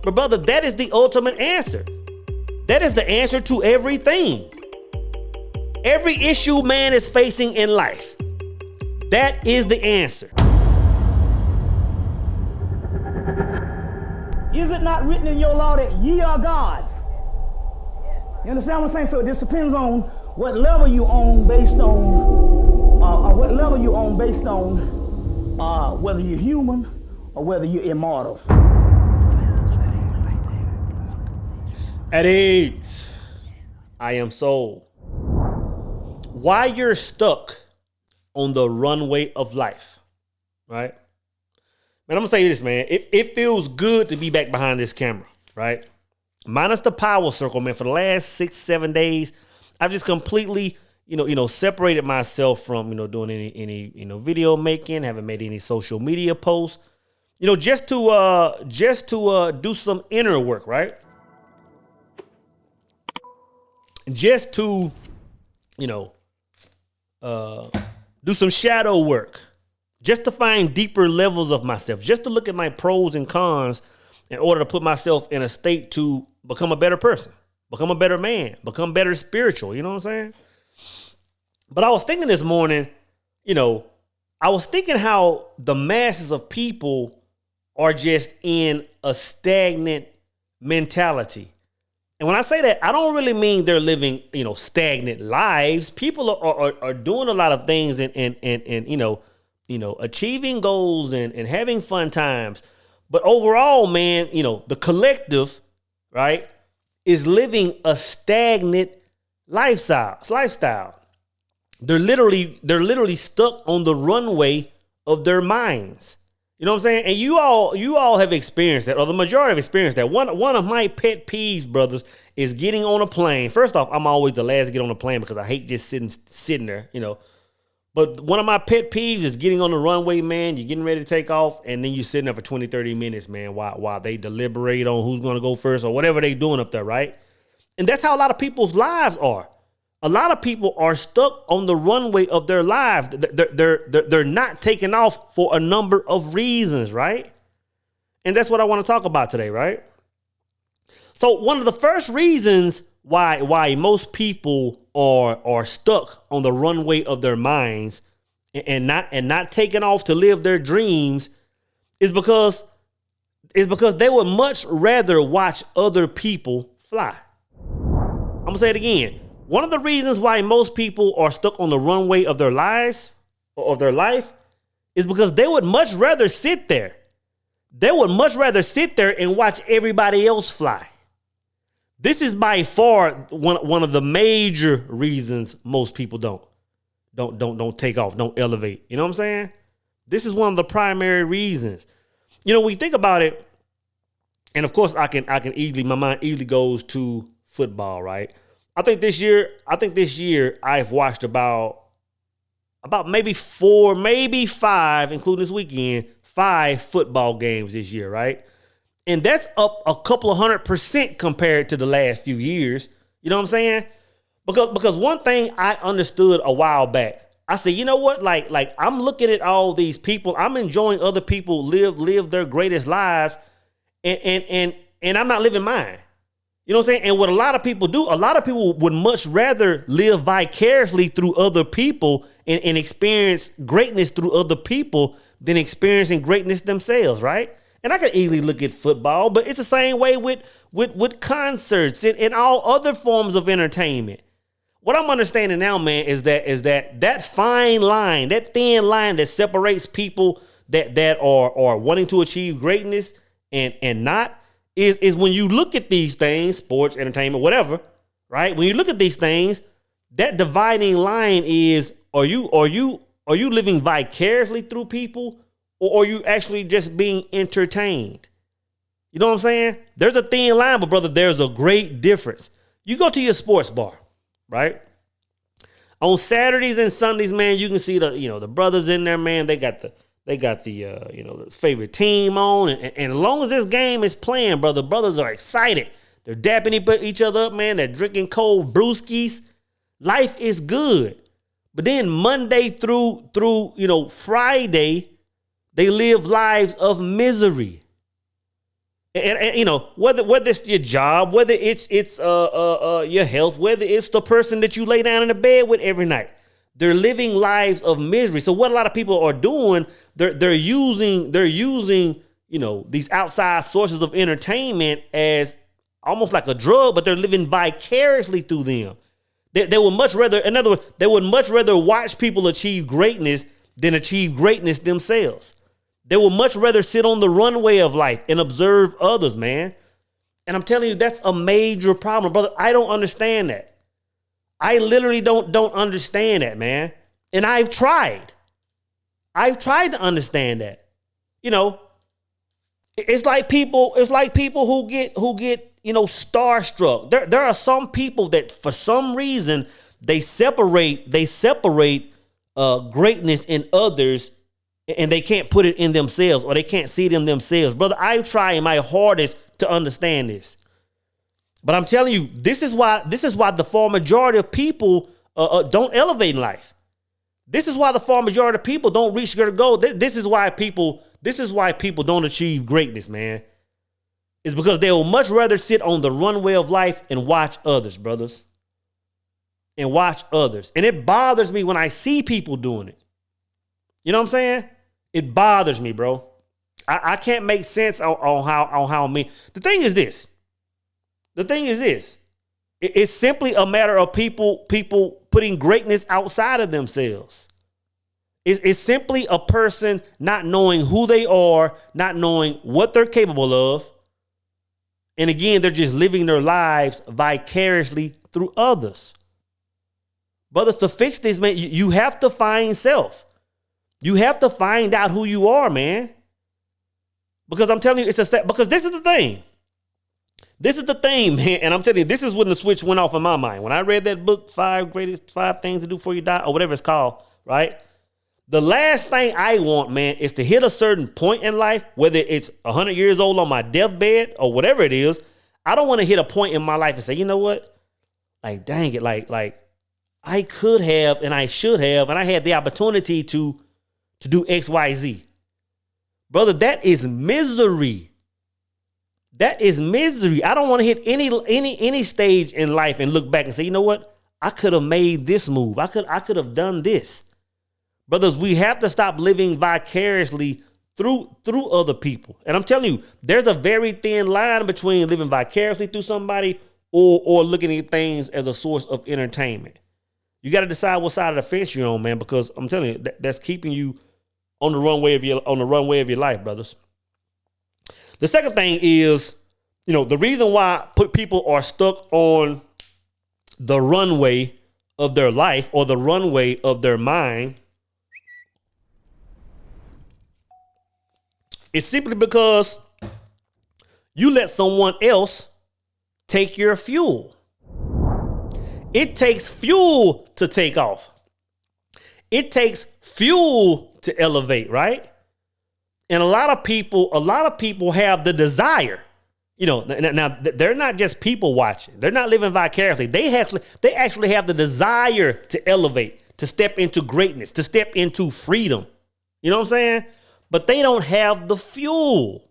But brother, that is the ultimate answer. That is the answer to everything. Every issue man is facing in life. That is the answer. Is it not written in your law that ye are gods? You understand what I'm saying? So it just depends on what level you on based on, whether you're human or whether you're immortal. At ease, I am soul. Why you're stuck on the runway of life, right? Man, I'm gonna say this, man. It feels good to be back behind this camera, right? Minus the power circle, man. For the last 6-7 days, I've just completely, separated myself from, doing any video making. Haven't made any social media posts, just to do some inner work, right? Just to, do some shadow work. Just to find deeper levels of myself, just to look at my pros and cons in order to put myself in a state to become a better person, become a better man, become better spiritual. You know what I'm saying? But I was thinking this morning, I was thinking how the masses of people are just in a stagnant mentality. And when I say that, I don't really mean they're living, stagnant lives. People are doing a lot of things and achieving goals and having fun times. But overall, man, the collective, right, is living a stagnant lifestyle. They're literally stuck on the runway of their minds. You know what I'm saying? And you all have experienced that, or the majority have experienced that. One of my pet peeves, brothers, is getting on a plane. First off, I'm always the last to get on a plane because I hate just sitting there, But one of my pet peeves is getting on the runway, man. You're getting ready to take off, and then you're sitting there for 20, 30 minutes, man, while they deliberate on who's going to go first or whatever they're doing up there, right? And that's how a lot of people's lives are. A lot of people are stuck on the runway of their lives. They're not taking off for a number of reasons, right? And that's what I want to talk about today, right? So one of the first reasons why most people are stuck on the runway of their minds and not taking off to live their dreams is because they would much rather watch other people fly. I'm gonna say it again. One of the reasons why most people are stuck on the runway of their lives or of their life is because they would much rather sit there. They would much rather sit there and watch everybody else fly. This is by far one of the major reasons most people don't take off, don't elevate. You know what I'm saying? This is one of the primary reasons. When you think about it, and of course my mind easily goes to football, right? I think this year I've watched about maybe 4, maybe 5, including this weekend, 5 football games this year, right? And that's up a couple of 100% compared to the last few years. You know what I'm saying? Because one thing I understood a while back, I said, you know what? Like I'm looking at all these people. I'm enjoying other people live their greatest lives, and I'm not living mine. You know what I'm saying? And what a lot of people do, a lot of people would much rather live vicariously through other people and experience greatness through other people than experiencing greatness themselves, right? And I can easily look at football, but it's the same way with concerts and all other forms of entertainment. What I'm understanding now, man, is that fine line, that thin line that separates people that are wanting to achieve greatness and not is when you look at these things, sports, entertainment, whatever, right? When you look at these things, that dividing line is are you living vicariously through people, or are you actually just being entertained? You know what I'm saying? There's a thin line, but brother, there's a great difference. You go to your sports bar, right? On Saturdays and Sundays, man, you can see the brothers in there, man. They got the the favorite team on, and as long as this game is playing, brother, brothers are excited. They're dapping each other up, man. They're drinking cold brewskis. Life is good. But then Monday through Friday, they live lives of misery. And you know, whether it's your job, whether it's your health, whether it's the person that you lay down in the bed with every night, they're living lives of misery. So what a lot of people are doing, they're using you know, these outside sources of entertainment as almost like a drug, but they're living vicariously through them. They would much rather, in other words, they would much rather watch people achieve greatness than achieve greatness themselves. They would much rather sit on the runway of life and observe others, man. And I'm telling you, that's a major problem, brother. I don't understand that. I literally don't understand that, man. And I've tried. To understand that. You know, it's like people who get, you know, starstruck. There are some people that for some reason they separate greatness in others, and they can't put it in themselves, or they can't see them themselves. Brother, I try my hardest to understand this. But I'm telling you, this is why the far majority of people don't elevate in life. This is why the far majority of people don't reach their goal. This is why people don't achieve greatness, man. It's because they will much rather sit on the runway of life and watch others, brothers. And watch others. And it bothers me when I see people doing it. You know what I'm saying? It bothers me, bro. I can't make sense on how me. The thing is this. It's simply a matter of people putting greatness outside of themselves. It's simply a person not knowing who they are, not knowing what they're capable of. And again, they're just living their lives vicariously through others. Brothers, to fix this, man, you have to find self. You have to find out who you are, man. Because I'm telling you, because this is the thing. This is the thing, man. And I'm telling you, this is when the switch went off in my mind. When I read that book, 5 Things to Do Before You Die, or whatever it's called, right? The last thing I want, man, is to hit a certain point in life, whether it's 100 years old on my deathbed or whatever it is. I don't want to hit a point in my life and say, you know what? Like, dang it, like I could have and I should have, and I had the opportunity to do X, Y, Z. Brother, that is misery. That is misery. I don't want to hit any stage in life and look back and say, you know what? I could have made this move. I could have done this. Brothers, we have to stop living vicariously through other people. And I'm telling you, there's a very thin line between living vicariously through somebody or looking at things as a source of entertainment. You got to decide what side of the fence you're on, man, because I'm telling you, that's keeping you on the runway of your life, brothers. The second thing is, you know, the reason why people are stuck on the runway of their life or the runway of their mind is simply because you let someone else take your fuel. It takes fuel to take off. It takes fuel to elevate, right? And a lot of people have the desire. You know, now they're not just people watching. They're not living vicariously. They actually have the desire to elevate, to step into greatness, to step into freedom. You know what I'm saying? But they don't have the fuel.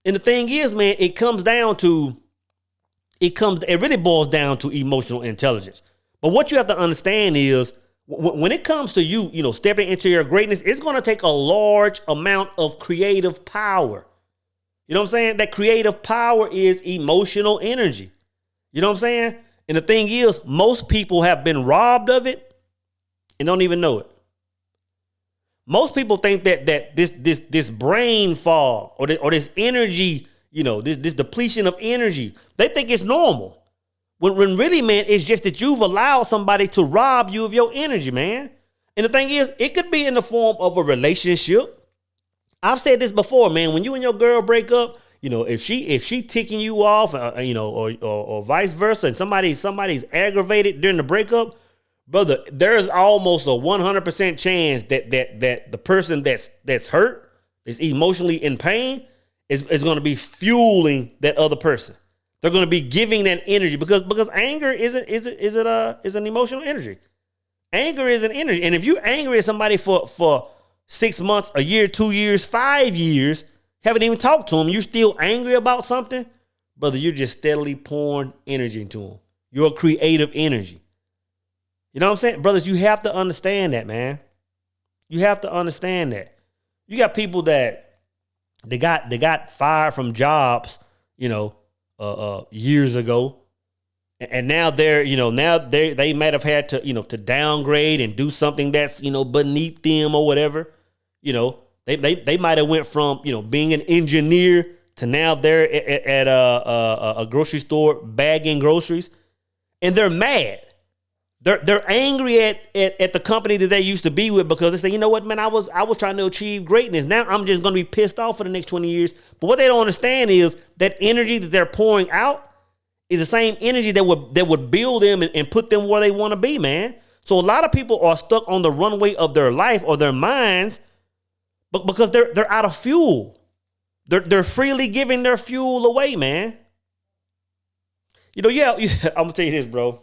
And the thing is, man, it really boils down to emotional intelligence. But what you have to understand is when it comes to you know, stepping into your greatness, it's going to take a large amount of creative power. You know what I'm saying? That creative power is emotional energy. You know what I'm saying? And the thing is, most people have been robbed of it and don't even know it. Most people think that this brain fog or this energy, you know, this depletion of energy, they think it's normal. When really, man, it's just that you've allowed somebody to rob you of your energy, man. And the thing is, it could be in the form of a relationship. I've said this before, man. When you and your girl break up, you know, if she ticking you off, you know, or vice versa, and somebody's aggravated during the breakup, brother, there's almost a 100% chance that the person that's hurt, that's emotionally in pain, is going to be fueling that other person. They're going to be giving that energy because anger is an emotional energy. Anger is an energy. And if you're angry at somebody for 6 months, a year, 2 years, 5 years, haven't even talked to them, you're still angry about something, brother, you're just steadily pouring energy into them. Your creative energy. You know what I'm saying? Brothers, you have to understand that, man. You have to understand that. You got people that they got fired from jobs, years ago. And now they might have had to, to downgrade and do something that's, beneath them or whatever. They might have went from, being an engineer to now they're at a grocery store bagging groceries, and they're mad. They're angry at the company that they used to be with because they say, you know what, man, I was trying to achieve greatness. Now I'm just going to be pissed off for the next 20 years. But what they don't understand is that energy that they're pouring out is the same energy that would build them and put them where they want to be, man. So a lot of people are stuck on the runway of their life or their minds, but because they're out of fuel. They're freely giving their fuel away, man. I'm gonna tell you this, bro.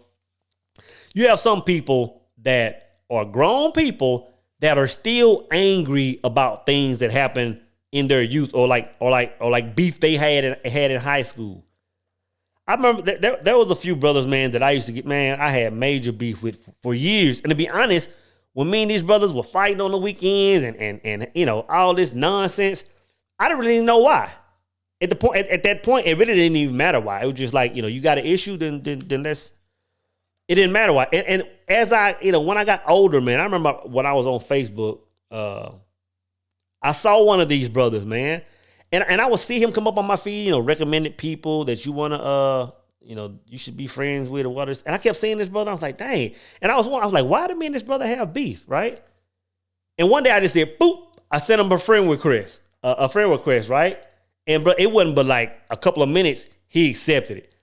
You have some people that are grown people that are still angry about things that happened in their youth or like beef they had in high school. I remember there was a few brothers, man, that I used to get, man, I had major beef with for years. And to be honest, when me and these brothers were fighting on the weekends and all this nonsense, I didn't really know why. At that point, it really didn't even matter why. It was just like, you got an issue, then let's. It didn't matter why. And as when I got older, man, I remember when I was on Facebook, I saw one of these brothers, man. And I would see him come up on my feed, recommended people that you want to, you should be friends with or what. And I kept seeing this brother. I was like, dang. And I was like, why do me and this brother have beef, right? And one day I just said, boop. I sent him a friend request, right? And bro, it wasn't but like a couple of minutes, he accepted it.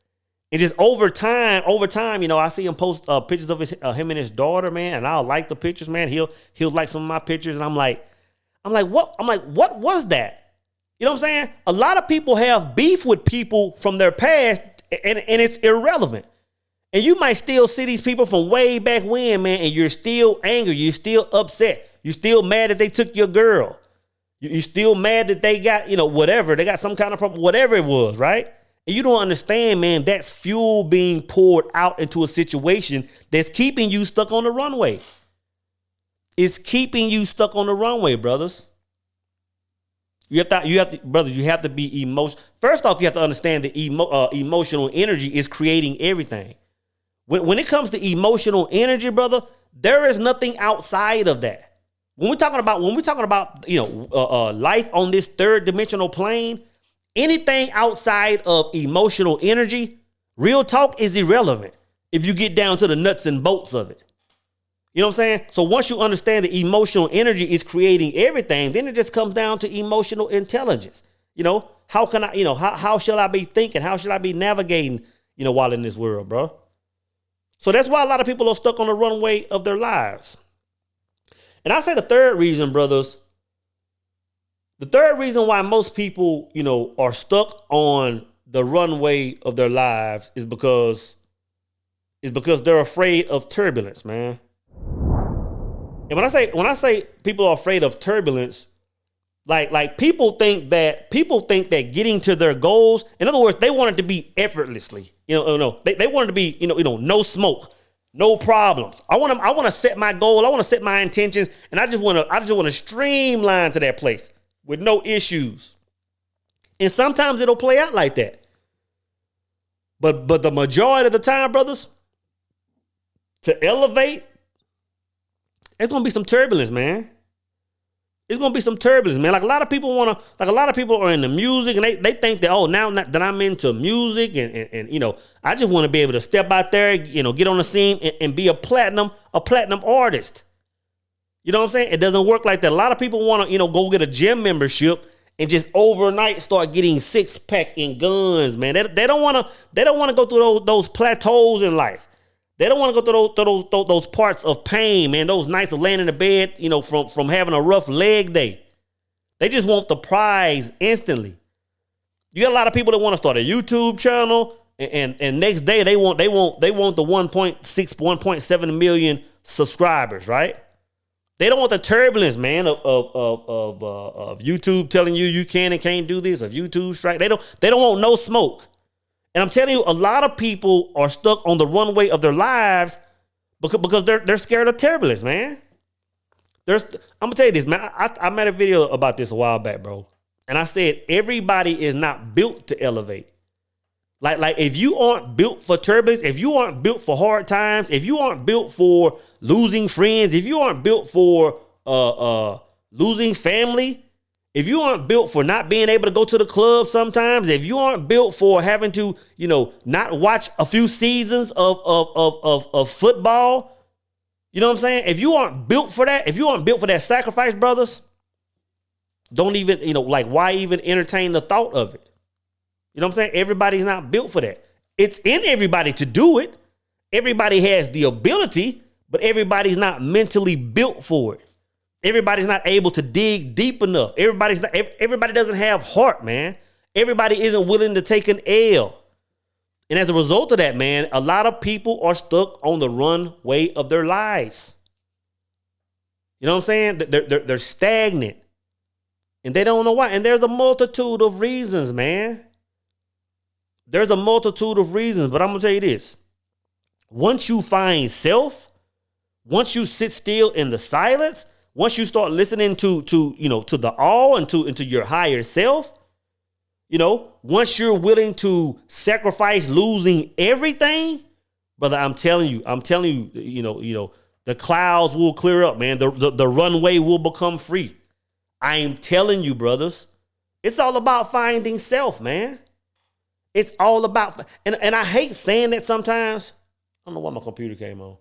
And just over time, I see him post pictures of him and his daughter, man. And I'll like the pictures, man. He'll like some of my pictures. And I'm like, what was that? You know what I'm saying? A lot of people have beef with people from their past, and it's irrelevant. And you might still see these people from way back when, man, and you're still angry. You're still upset. You're still mad that they took your girl. You're still mad that they got, whatever. They got some kind of problem, whatever it was, right? And you don't understand, man, that's fuel being poured out into a situation that's keeping you stuck on the runway. It's keeping you stuck on the runway, brothers. You have to be emotional. First off, you have to understand that emotional energy is creating everything. When it comes to emotional energy, brother, there is nothing outside of that. When we're talking about life on this third dimensional plane, anything outside of emotional energy, real talk, is irrelevant if you get down to the nuts and bolts of it. You know what I'm saying? So once you understand that emotional energy is creating everything, then it just comes down to emotional intelligence. How can I, how shall I be thinking? How should I be navigating, while in this world, bro? So that's why a lot of people are stuck on the runway of their lives. And I say the third reason, brothers, the third reason why most people, are stuck on the runway of their lives is because they're afraid of turbulence, man. And when I say people are afraid of turbulence, like people think that getting to their goals, in other words, they want it to be effortlessly. They want it to be, no smoke, no problems. I want to set my goal, I want to set my intentions, and I just want to streamline to that place with no issues. And sometimes it'll play out like that. But the majority of the time, brothers, to elevate, there's gonna be some turbulence, man. It's gonna be some turbulence, man. Like a lot of people are into music, and they think that, now that I'm into music and I just want to be able to step out there, get on the scene and be a platinum artist. You know what I'm saying? It doesn't work like that. A lot of people want to, go get a gym membership and just overnight start getting 6-pack and guns, man. They don't want to go through those plateaus in life. They don't want to go through those parts of pain, man. Those nights of laying in the bed, from having a rough leg day. They just want the prize instantly. You got a lot of people that want to start a YouTube channel, and next day they want the 1.6, 1.7 million subscribers, right? They don't want the turbulence, man, of YouTube telling you can and can't do this, of YouTube strike. They don't want no smoke. And I'm telling you, a lot of people are stuck on the runway of their lives because they're scared of turbulence, man. I'm gonna tell you this, man. I made a video about this a while back, bro. And I said everybody is not built to elevate. Like if you aren't built for turbulence, if you aren't built for hard times, if you aren't built for losing friends, if you aren't built for losing family, if you aren't built for not being able to go to the club sometimes, if you aren't built for having to, not watch a few seasons of football, you know what I'm saying? If you aren't built for that, if you aren't built for that sacrifice, brothers, don't even, why even entertain the thought of it? You know what I'm saying? Everybody's not built for that. It's in everybody to do it. Everybody has the ability, but everybody's not mentally built for it. Everybody's not able to dig deep enough. Everybody doesn't have heart, man. Everybody isn't willing to take an L. And as a result of that, man, a lot of people are stuck on the runway of their lives. You know what I'm saying? They're stagnant. And they don't know why. And there's a multitude of reasons, man. There's a multitude of reasons, but I'm going to tell you this. Once you find self, once you sit still in the silence, once you start listening to the all and to your higher self, once you're willing to sacrifice losing everything, brother, I'm telling you, the clouds will clear up, man. The runway will become free. I am telling you, brothers, it's all about finding self, man. It's all about, and I hate saying that sometimes. I don't know why my computer came on.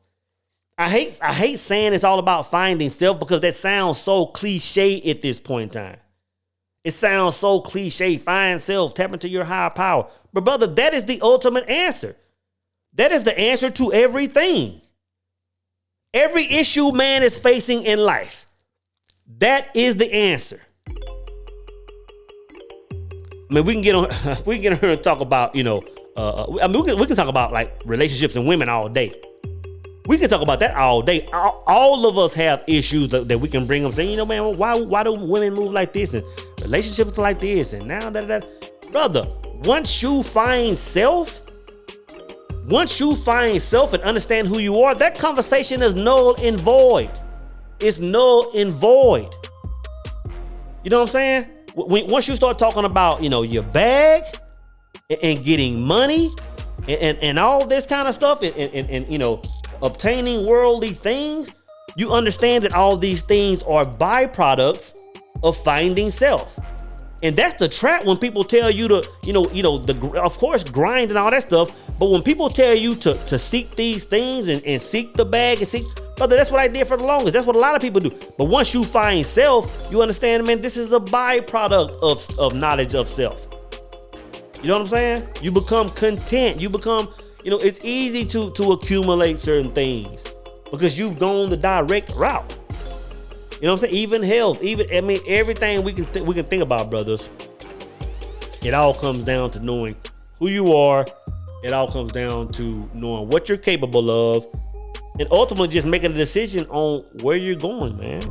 I hate saying it's all about finding self because that sounds so cliche at this point in time. It sounds so cliche. Find self, tap into your higher power. But brother, that is the ultimate answer. That is the answer to everything. Every issue man is facing in life. That is the answer. I mean, we can get on here and talk about, we can talk about like relationships and women all day. We can talk about that all day. All of us have issues that we can bring up saying, man, why do women move like this and relationships like this and now that. Brother, once you find self and understand who you are, that conversation is null and void. It's null and void. You know what I'm saying? Once you start talking about, your bag and getting money and all this kind of stuff and obtaining worldly things, you understand that all these things are byproducts of finding self. And that's the trap when people tell you to, of course, grind and all that stuff. But when people tell you to seek these things and seek the bag and seek, brother, that's what I did for the longest. That's what a lot of people do. But once you find self, you understand, man, this is a byproduct of knowledge of self. You know what I'm saying? You become content. You become, it's easy to accumulate certain things because you've gone the direct route. You know what I'm saying? Even health, everything we can think about, brothers. It all comes down to knowing who you are. It all comes down to knowing what you're capable of, and ultimately just making a decision on where you're going, man.